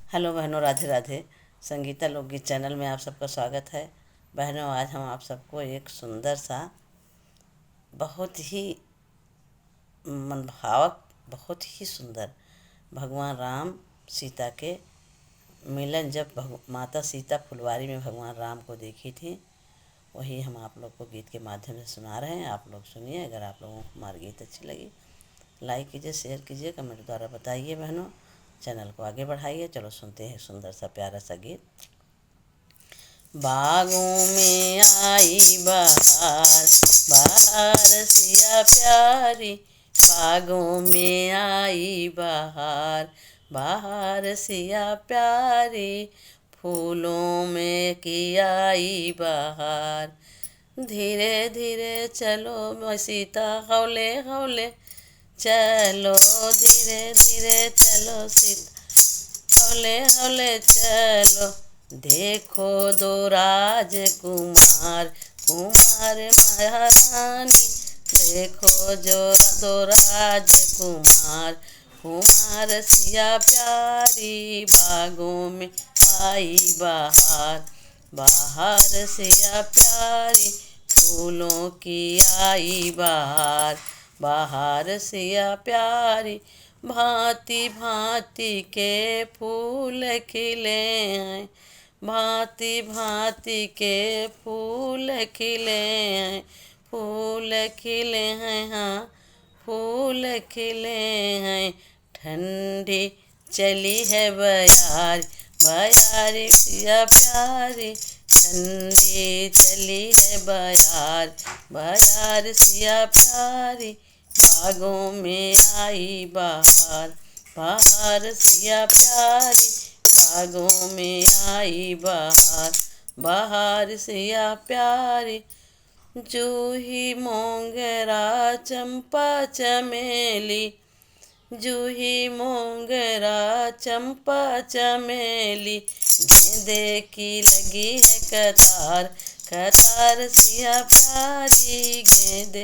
Hello बहनों, राधे राधे। संगीता लोकगीत channel में आप सबका स्वागत है। बहनों, आज हम आप सबको एक सुंदर सा, बहुत ही मनभावक, बहुत ही सुंदर भगवान राम सीता के मिलन, जब माता सीता फुलवारी में भगवान राम को देखी थी, वही हम आप लोग को गीत के माध्यम से सुना रहे हैं। आप लोग सुनिए। अगर आप लोगों को हमारी गीत अच्छी लगी, लाइक कीजिए, शेयर कीजिए, कमेंट द्वारा बताइए। बहनों, चैनल को आगे बढ़ाइए। चलो सुनते हैं सुंदर सा प्यारा सा गीत। बागों में आई बहार, बहार सिया प्यारी। बागों में आई बहार, बहार सिया प्यारी। फूलों में की आई बहार। धीरे धीरे चलो सीता, हौले हौले चलो। धीरे धीरे चलो सीता, हौले हौले चलो। देखो दो राजकुमार, कुमार महारानी। देखो जो दो राजकुमार, कुमार सिया प्यारी। बागों में आई बहार, बहार सिया प्यारी। फूलों की आई बहार, बहार सिया प्यारी। भांति भांति के फूल खिले हैं, भांति भांति के फूल खिले हैं। फूल खिले हैं, हाँ फूल खिले हैं। ठंडी चली है बयार, बयारी सिया प्यारी। ठंडी चली है बयार, बयार सिया प्यारी। बागों में आई बहार, बहार सिया प्यारी। बागों में आई बहार, बहार सिया प्यारी। जूही मोंगरा चंपा चमेली, जूही मोंगरा चंपा चमेली। गेंदे की लगी है कतार, कतार सिया प्यारी। गेंदे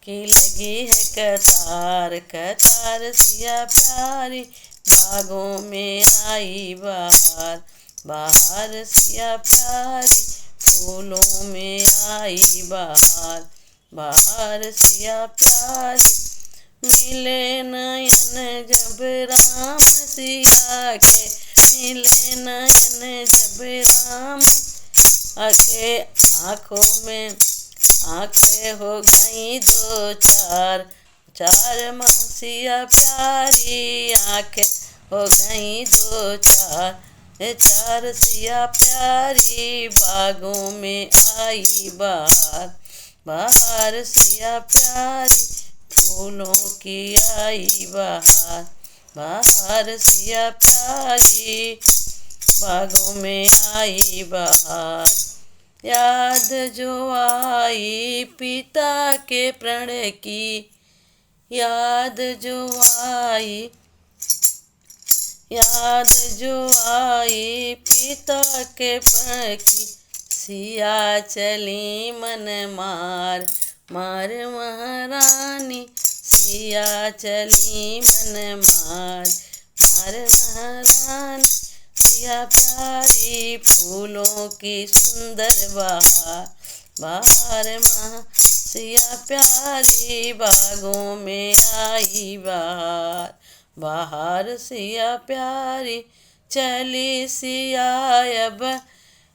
की लगी है कतार, कतार सिया प्यारी। बागों में आई बहार, बहार सिया प्यारी। फूलों में आई बहार, बहार सिया प्यारी। मिले नयन जब राम सिया के, मिले नयन जब राम के। आँखों में आँखें हो गई दो चार, चार सिया प्यारी। आँखें हो गई दो चार, चार सिया प्यारी। बागों में आई बहार, बहार सिया प्यारी। फूलों की आई बहार, बहार सिया प्यारी। बागों में आई बहार। याद जो आई पिता के प्रण की, याद जो आई, याद जो आई पिता के प्रण की। सिया चली मन मार, मार महारानी। सिया चली मन मार, मार महारानी। सिया प्यारी। फूलों की सुंदर बहार, बहार महा सिया प्यारी। बागों में आई बहार, बहार सिया प्यारी। चली सिया अब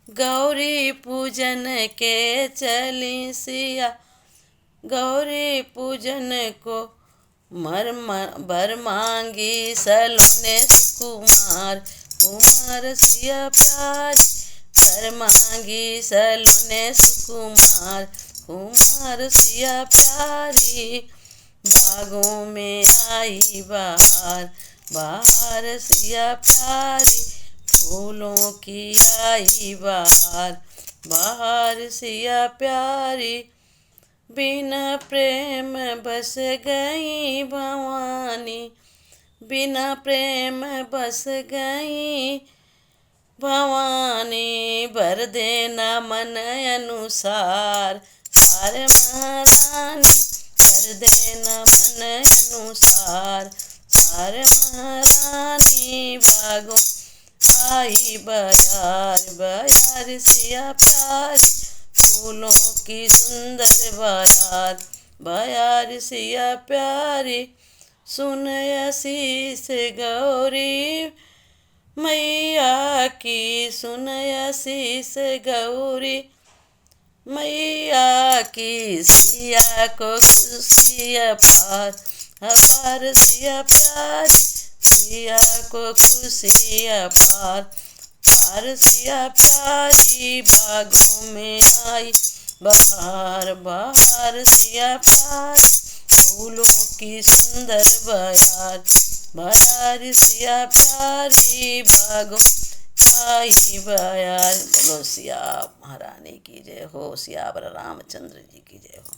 गौरी पूजन के, चली सिया गौरी पूजन को। भर मांगी सलोने सुकुमार, कुमार सिया प्यारी। भर मांगी सलोने सुकुमार, कुमार सिया प्यारी। बागों में आई बहार, बहार सिया प्यारी। फूलों की आई बहार, बहार सिया प्यारी। बिना प्रेम बस गई भवानी, बिना प्रेम बस गई भवानी। भर देना मन अनुसार, सारे महारानी। भर देना मन अनुसार, सारे महारानी। बागों आई बयार बयार सिया प्यारी, फूलों की सुंदर बयार बयार सिया प्यारी। सुन आशीष गौरी मैया की, सुन आशीष गौरी मैया की। सिया को खुशी अपार अपार सिया प्यारी, सिया को खुशी अपार पार सिया प्यारी। बागों में आई बहार बहार सिया प्यारी, फूलों की सुंदर बयार बयार सिया प्यारी। बागों आई बयार। बोलो सिया महारानी की जय हो, सियावर रामचंद्र जी की जय हो।